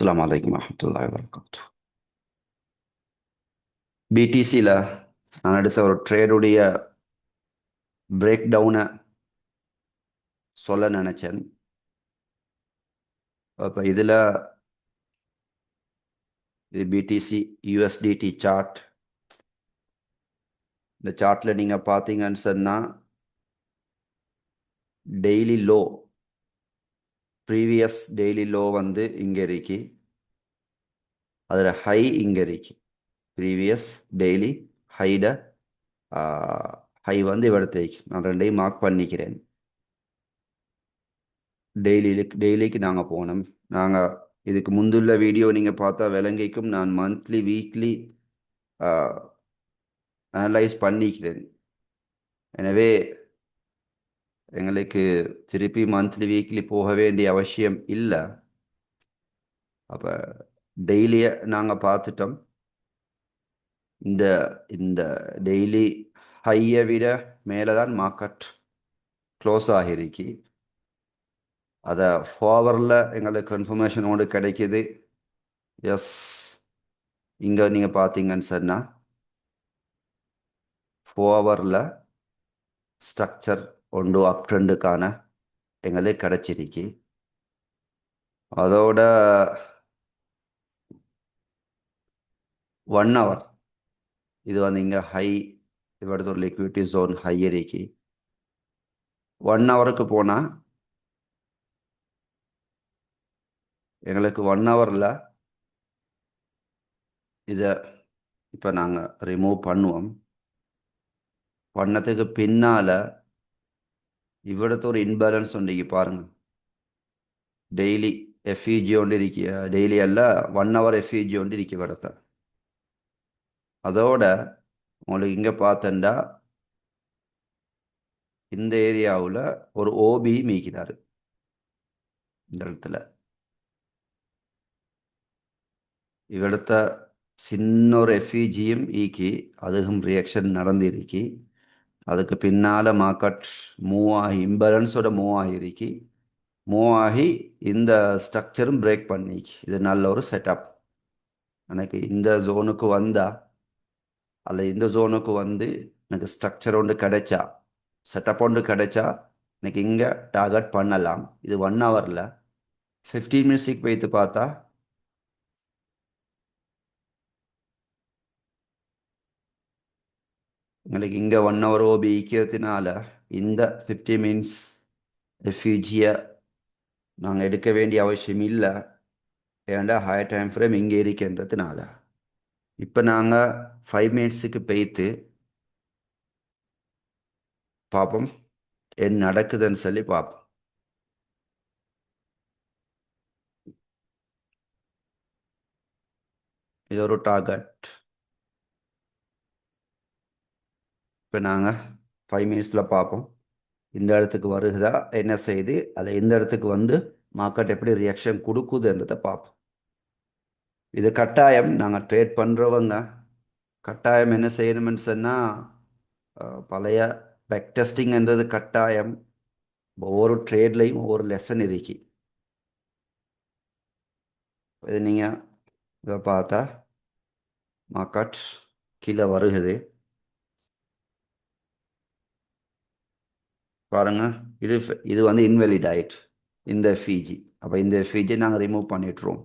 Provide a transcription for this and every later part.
அஸ்ஸலாமு அலைக்கும் வரஹ்மத்துல்லாஹி வபரகாத்துஹு. பிடிசியில் நான் எடுத்த ஒரு ட்ரேடுடைய பிரேக் டவுனை சொல்ல நினச்சேன். இப்போ இதில் இது பிடிசி யூஎஸ்டிடி சார்ட். இந்த சார்ட்டில் நீங்கள் பார்த்தீங்கன்னு சொன்னால் daily low, previous daily low வந்து இங்கே இருக்கு. அதில் ஹை இங்கே இருக்கு. ப்ரீவியஸ் டெய்லி ஹைட ஹை வந்து இவடத்தை நான் ரெண்டையும் மார்க் பண்ணிக்கிறேன். டெய்லிக்கு நாங்கள் போனோம். நாங்கள் இதுக்கு முந்துள்ள வீடியோ நீங்கள் பார்த்தா விளங்கிக்கும். நான் மந்த்லி வீக்லி அனலைஸ் பண்ணிக்கிறேன். எனவே எங்களுக்கு திருப்பி மந்த்லி வீக்லி போக வேண்டிய அவசியம் இல்லை. அப்போ டெய்லியை நாங்கள் பார்த்துட்டோம். இந்த இந்த டெய்லி ஹையை விட மேலே தான் மார்க்கெட் க்ளோஸ் ஆகிருக்கு. அதை ஃபார்வரில் எங்களுக்கு இன்ஃபர்மேஷனோடு கிடைக்கிது. எஸ், இங்கே நீங்கள் பார்த்தீங்கன்னு சொன்னால் ஃபார்வரில் ஸ்ட்ரக்சர் ஒன்று அப் ட்ரெண்டுக்கான எங்களுக்கு கிடச்சிருக்கு. அதோட 1 hour இது வந்து இங்கே ஹை, இவரது ஒரு லிக்விடிட்டி ஜோன் ஹை இருக்கு. 1 hourக்கு போனால் எங்களுக்கு 1 hourல இதை இப்போ நாங்கள் ரிமூவ் பண்ணுவோம். பண்ணதுக்கு பின்னால் இவிடத்து ஒரு இன்பேலன்ஸ் ஒன்று பாருங்கள். டெய்லி எஃப்இஜி ஒன்று இருக்கு. டெய்லி அல்ல, 1 hour எஃப்இஜி ஒன்று இருக்கு இவிடத்த. அதோட உங்களுக்கு இங்கே பார்த்தண்டா இந்த ஏரியாவில் ஒரு ஓபி மீக்கிறாரு. இந்த இடத்துல இவடுத்த சின்ன ஒரு எஃப்இஜியும் ஈக்கி அதுக்கும் ரியாக்ஷன் நடந்திருக்கு. அதுக்கு பின்னால் மார்க்கெட் மூவ் ஆகி இம்பேலன்ஸோட மூவ் ஆகிருக்கு. மூவ் ஆகி இந்த ஸ்ட்ரக்சரும் பிரேக் பண்ணிக்கு. இது நல்ல ஒரு செட்டப். எனக்கு இந்த ஜோனுக்கு வந்தா அல்ல இந்த ஜோனுக்கு வந்து எனக்கு ஸ்ட்ரக்சர் ஒன்று கிடைச்சா, செட்டப் ஒன்று கிடைச்சா எனக்கு இங்கே டார்கெட் பண்ணலாம். இது 1 hourல 15 minutes வைத்து பார்த்தா எங்களுக்கு இங்கே 1 hour ஓபி ஈக்கிறதுனால இந்த 50 minutes எஃப்இஜியை நாங்கள் எடுக்க வேண்டிய அவசியம் இல்லை. ஏன்டா ஹை டைம் ஃப்ரேம் இங்கே இருக்கின்றதுனால. இப்போ நாங்கள் 5 minutesக்கு போய்த்து பார்ப்போம் என்ன நடக்குதுன்னு சொல்லி பார்ப்போம். இது ஒரு டார்கெட். இப்போ நாங்கள் 5 minutesல பார்ப்போம் இந்த இடத்துக்கு வருகுதா, என்ன செய்யுது, அதில் இந்த இடத்துக்கு வந்து மார்க்கெட் எப்படி ரியாக்ஷன் கொடுக்குதுன்றதை பார்ப்போம். இது கட்டாயம் நாங்கள் ட்ரேட் பண்ணுறவங்க கட்டாயம் என்ன செய்யணும்னு சொன்னால் பழைய பேக் டெஸ்டிங்ன்றது கட்டாயம். ஒவ்வொரு ட்ரேட்லையும் ஒவ்வொரு லெசன் இருக்கு. இது நீங்கள் இதை பார்த்தா மார்க்கெட் கீழே வருகுது பாருங்க. இது இது வந்து இன்வெலிட் ஆயிட்டு இந்த எஃப்இஜி. அப்போ இந்த எஃப்இஜி நாங்கள் ரிமூவ் பண்ணிட்டுருவோம்.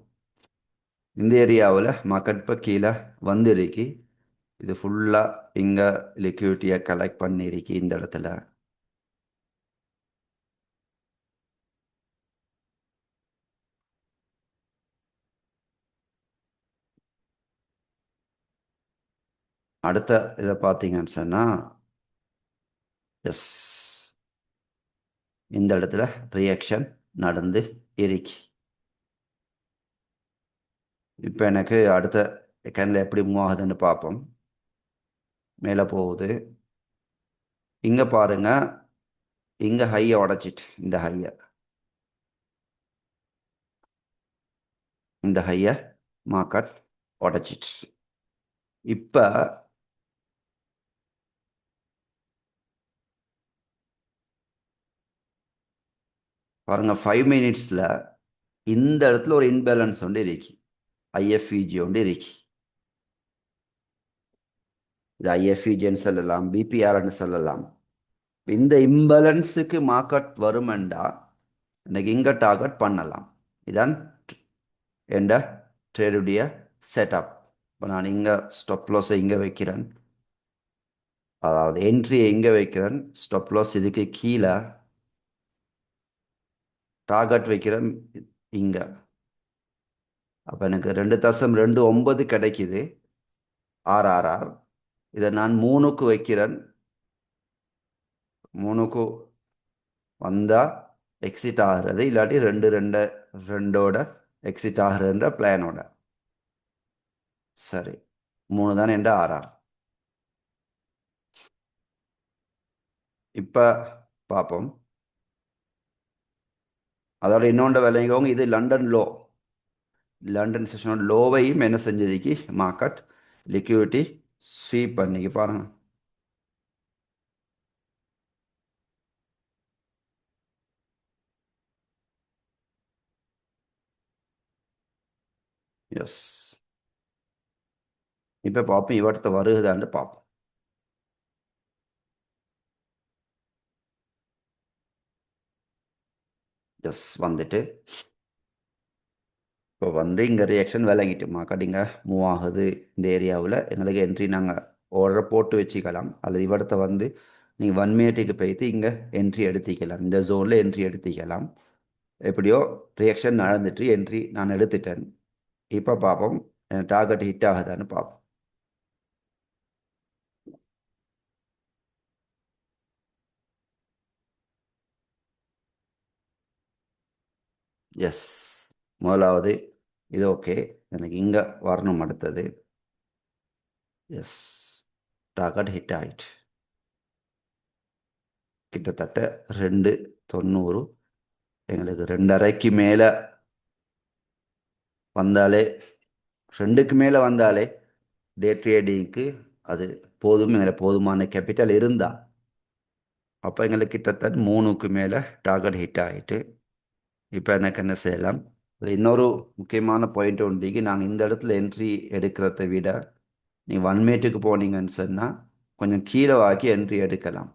இந்த ஏரியாவில் மார்க்கெட் இப்போ கீழே வந்துருக்கு. இது ஃபுல்லாக இங்கே லிக்விடிட்டியை கலெக்ட் பண்ணிருக்கு இந்த இடத்துல. அடுத்த இதை பார்த்தீங்கன்னு சொன்னால் எஸ், இந்த இடத்துல ரியாக்ஷன் நடந்து இருக்கு. இப்போ எனக்கு அடுத்த கேண்டில் எப்படி மூவ் ஆகுதுன்னு பார்ப்போம். மேலே போகுது. இங்கே பாருங்க, இங்கே ஹையை உடைச்சிட்டு இந்த ஹையை மார்க்கெட் உடைச்சிட்டு இப்போ பாருங்க 5 minutesல இந்த இடத்துல ஒரு இன்பேலன்ஸ் ஒன்று இருக்கு. ஐஎஃப்இஜி ஒன்று இருக்கு. இது ஐஎஃப்இஜின்னு சொல்லலாம், பிபிஆர்ன்னு சொல்லலாம். இந்த இம்பேலன்ஸுக்கு மார்க்கெட் வருமெண்டா இன்னைக்கு இங்கே டார்கெட் பண்ணலாம். இதான் என்ற ட்ரேடுடைய செட்டப். இப்போ நான் இங்கே ஸ்டாப் லாஸை இங்கே வைக்கிறேன். அதாவது என்ட்ரியை இங்கே வைக்கிறேன், ஸ்டாப் லாஸ் இதுக்கு கீழே, டார்கெட் வைக்கிறேன் இங்கே. அப்போ எனக்கு 2.29 கிடைக்குது ஆர்ஆர்ஆர். இதை நான் 3க்கு வைக்கிறேன். 3க்கு வந்தால் எக்ஸிட் ஆகிறது, இல்லாட்டி 2.2 எக்ஸிட் ஆகிறன்ற பிளானோட. சரி, 3 தானே என்ற ஆர்ஆர். இப்போ பார்ப்போம். அதோட இன்னொன்று விளைவிக்கவங்க, இது லண்டன் லோ. லண்டன் செஷனோட லோவையும் என்ன செஞ்சதுக்கு மார்க்கெட் லிக்விடிட்டி ஸ்வீப் பண்ணிக்கு பாருங்க. எஸ், இப்போ பார்ப்போம் இவர்த்த வருகுதான்னு பார்ப்போம். எஸ், வந்துட்டு இப்போ வந்து இங்கே ரியாக்ஷன் விளங்கிட்டு மார்க்கெட் இங்கே மூவ் ஆகுது. இந்த ஏரியாவில் எங்களுக்கு என்ட்ரி நாங்கள் ஆர்டரை போட்டு வச்சுக்கலாம். அல்லது இவடத்தை வந்து நீங்கள் 1 மினிட்டுக்கு போய்த்து இங்கே என்ட்ரி எடுத்திக்கலாம். இந்த ஜோனில் என்ட்ரி எடுத்திக்கலாம். எப்படியோ ரியாக்ஷன் நடந்துட்டு என்ட்ரி நான் எடுத்துட்டேன். இப்போ பார்ப்போம் டார்கெட் ஹிட் ஆகுதான்னு பார்ப்போம். எஸ், முதலாவது இது ஓகே. எனக்கு இங்கே வரணும் அடுத்தது. எஸ், டார்கெட் ஹிட் ஆயிட்டு கிட்டத்தட்ட 2.90. எங்களுக்கு 2.5க்கு மேலே வந்தாலே, 2க்கு மேலே வந்தாலே டே ட்ரேடிங்க்கு அது போதும். எங்களுக்கு போதுமான கேபிட்டல் இருந்தா அப்போ எங்களுக்கு கிட்டத்தட்ட 3க்கு மேலே டார்கெட் ஹிட் ஆகிட்டு. இப்போ எனக்கு என்ன செய்யலாம், இன்னொரு முக்கியமான பாயிண்ட் ஒன்றிக்கு, நாங்கள் இந்த இடத்துல என்ட்ரி எடுக்கிறத விட நீங்கள் 1 மினிட்டுக்கு போனீங்கன்னு சொன்னால் கொஞ்சம் கீழே வாக்கி என்ட்ரி எடுக்கலாம்.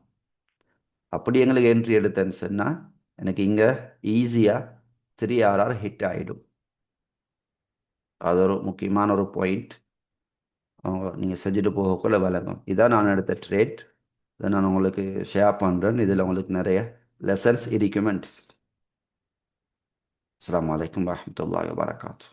அப்படி எங்களுக்கு என்ட்ரி எடுத்தேன்னு சொன்னால் எனக்கு இங்கே ஈஸியாக 3RR ஹிட் ஆகிடும். அது ஒரு முக்கியமான ஒரு பாயிண்ட். அவங்க நீங்கள் செஞ்சுட்டு போகக்குள்ள விளங்கும். இதான் நான் எடுத்த ட்ரேட். இதை நான் உங்களுக்கு ஷேர் பண்ணுறேன். இதில் உங்களுக்கு நிறைய லெசன்ஸ் இருக்குமெண்ட். அஸ்ஸலாமு அலைக்கும் வரஹ்மத்துல்லாஹி வபரகாத்துஹு.